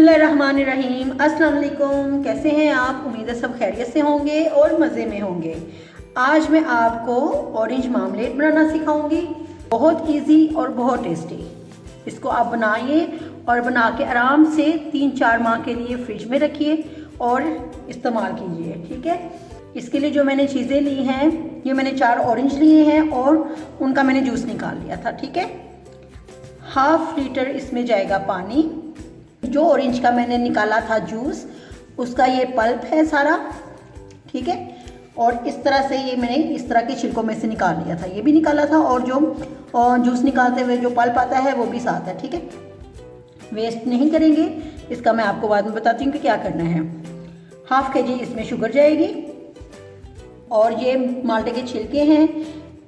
बिस्मिल्लाहिर्रहमानिर्रहीम। अस्सलाम वालेकुम। कैसे हैं आप? उम्मीद है सब खैरियत से होंगे और मज़े में होंगे। आज मैं आपको ऑरेंज मामलेट बनाना सिखाऊंगी। बहुत इजी और बहुत टेस्टी। इसको आप बनाइए और बना के आराम से 3-4 माह के लिए फ्रिज में रखिए और इस्तेमाल कीजिए। ठीक है। इसके लिए जो मैंने चीज़ें ली हैं, ये मैंने 4 ऑरेंज लिए हैं और उनका मैंने जूस निकाल लिया था। ठीक है। 1/2 लीटर इसमें जाएगा पानी। जो ऑरेंज का मैंने निकाला था जूस, उसका ये पल्प है सारा। ठीक है। और इस तरह से ये मैंने इस तरह के छिलकों में से निकाल लिया था, ये भी निकाला था और जो जूस निकालते हुए जो पल्प आता है वो भी साथ है। ठीक है। वेस्ट नहीं करेंगे, इसका मैं आपको बाद में बताती हूँ कि क्या करना है। 1/2 kg इसमें शुगर जाएगी और ये माल्टे के छिलके हैं।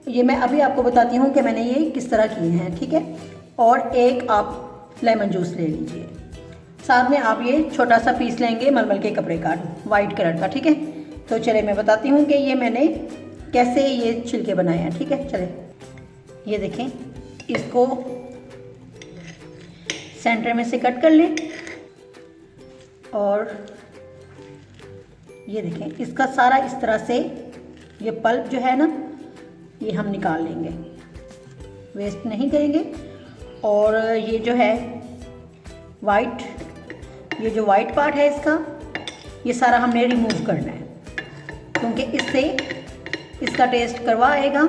ये मैं अभी आपको बताती हूँ कि मैंने ये किस तरह किए हैं। ठीक है। और एक आप लेमन जूस ले लीजिए। साथ में आप ये छोटा सा पीस लेंगे मलमल के कपड़े का, वाइट कलर का। ठीक है। तो चले मैं बताती हूँ कि ये मैंने कैसे ये छिलके बनाए हैं। ठीक है। चले ये देखें, इसको सेंटर में से कट कर लें और ये देखें, इसका सारा इस तरह से ये पल्प जो है ना, ये हम निकाल लेंगे, वेस्ट नहीं करेंगे। और ये जो है वाइट, ये जो वाइट पार्ट है इसका, ये सारा हमने रिमूव करना है क्योंकि इससे इसका टेस्ट कड़वा आएगा,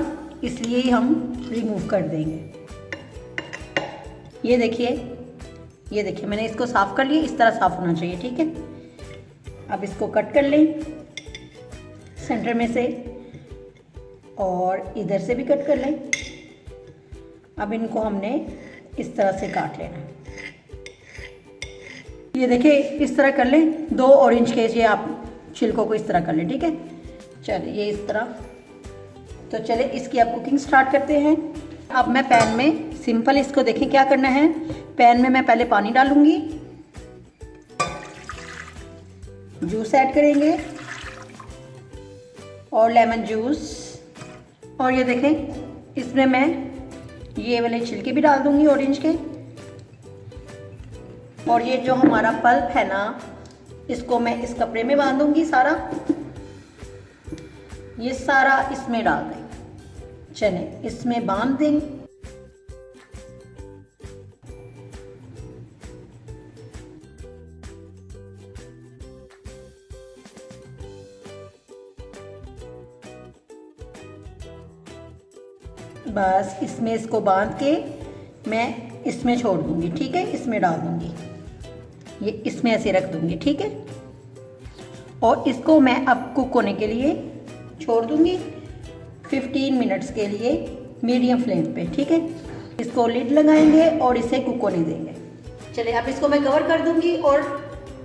इसलिए हम रिमूव कर देंगे। ये देखिए मैंने इसको साफ़ कर लिया। इस तरह साफ़ होना चाहिए। ठीक है। अब इसको कट कर लें सेंटर में से और इधर से भी कट कर लें। अब इनको हमने इस तरह से काट लेना है। ये देखिए, इस तरह कर लें। 2 ऑरेंज के ये आप छिलकों को इस तरह कर लें। ठीक है। चलिए ये इस तरह। तो चले इसकी आप कुकिंग स्टार्ट करते हैं। अब मैं पैन में सिंपल इसको देखें क्या करना है। पैन में मैं पहले पानी डालूंगी, जूस ऐड करेंगे और लेमन जूस, और ये देखें इसमें मैं ये वाले छिलके भी डाल दूंगी ऑरेंज के। और ये जो हमारा पल्प है ना, इसको मैं इस कपड़े में बांधूंगी सारा। ये सारा इसमें डाल दें। चले इसमें बांध दें। बस इसमें इसको बांध के मैं इसमें छोड़ दूंगी। ठीक है। इसमें डाल दूंगी, ये इसमें ऐसे रख दूंगी। ठीक है। और इसको मैं अब कुक होने के लिए छोड़ दूंगी 15 मिनट्स के लिए मीडियम फ्लेम पे। ठीक है। इसको लिड लगाएंगे और इसे कुक होने देंगे। चलिए अब इसको मैं कवर कर दूंगी और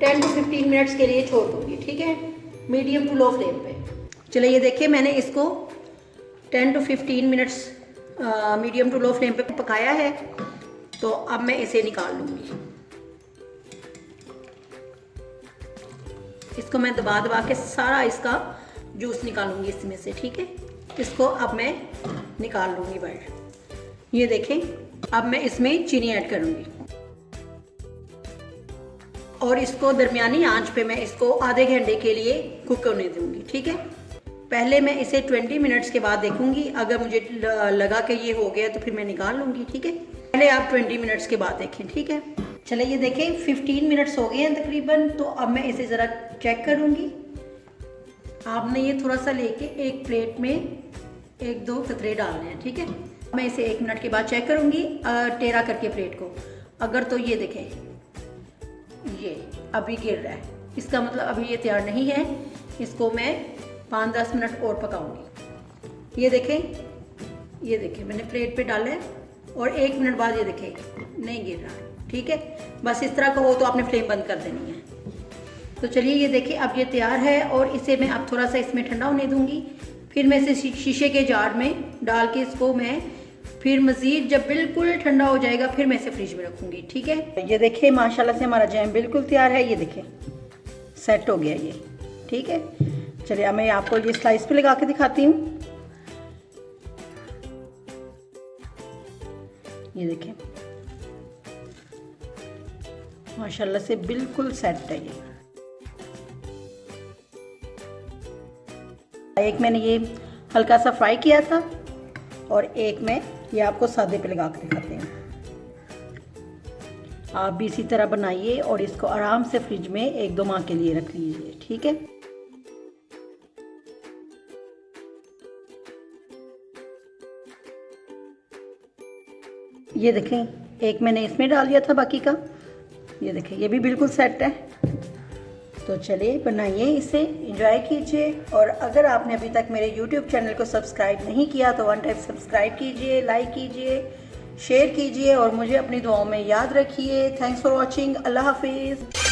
10 to 15 मिनट्स के लिए छोड़ दूंगी। ठीक है। मीडियम टू लो फ्लेम पे। चलिए ये देखिए, मैंने इसको 10 to 15 minutes medium to low flame पे पकाया है। तो अब मैं इसे निकाल लूँगी। इसको मैं दबा दबा के सारा इसका जूस निकालूंगी इसमें से। ठीक है। इसको अब मैं निकाल लूँगी बाहर। ये देखें, अब मैं इसमें चीनी ऐड करूँगी और इसको दरमियानी आंच पे मैं इसको आधे घंटे के लिए कुक होने दूँगी। ठीक है। पहले मैं इसे 20 मिनट्स के बाद देखूंगी। अगर मुझे लगा कि ये हो गया तो फिर मैं निकाल लूँगी। ठीक है। पहले आप 20 मिनट्स के बाद देखें। ठीक है। चलिए ये देखें 15 मिनट्स हो गए हैं तकरीबन। तो अब मैं इसे ज़रा चेक करूँगी। आपने ये थोड़ा सा लेके एक प्लेट में 1-2 कतरे डालने हैं। ठीक है। मैं इसे 1 मिनट के बाद चेक करूँगी टेढ़ा करके प्लेट को। अगर तो ये देखें, ये अभी गिर रहा है, इसका मतलब अभी ये तैयार नहीं है। इसको मैं 5-10 मिनट और पकाऊंगी। ये देखें मैंने प्लेट पे डाला है और 1 मिनट बाद ये देखें नहीं गिर रहा। ठीक है। बस इस तरह का हो तो आपने फ्लेम बंद कर देनी है। तो चलिए ये देखिए, अब ये तैयार है और इसे मैं अब थोड़ा सा इसमें ठंडा होने दूंगी। फिर मैं इसे शीशे के जार में डाल के इसको मैं फिर मज़ीद जब बिल्कुल ठंडा हो जाएगा फिर मैं इसे फ्रिज में रखूँगी। ठीक है। ये देखिए माशाल्लाह से हमारा जैम बिल्कुल तैयार है। ये देखें सेट हो गया ये। ठीक है। चलिए अब मैं आपको ये स्लाइस पे लगा के दिखाती हूँ। ये देखें माशाल्लाह से बिल्कुल सेट है ये। एक मैंने ये हल्का सा फ्राई किया था और एक में ये आपको सादे पे लगा कर दिखाते हैं। आप भी इसी तरह बनाइए और इसको आराम से फ्रिज में 1-2 माह के लिए रख लीजिए, ठीक है। ये देखें, एक मैंने इसमें डाल दिया था बाकी का, ये देखें ये भी बिल्कुल सेट है। तो चलिए बनाइए, इसे एंजॉय कीजिए। और अगर आपने अभी तक मेरे YouTube चैनल को सब्सक्राइब नहीं किया तो वन टाइम सब्सक्राइब कीजिए, लाइक कीजिए, शेयर कीजिए और मुझे अपनी दुआओं में याद रखिए। Thanks for watching. अल्लाह हाफिज़।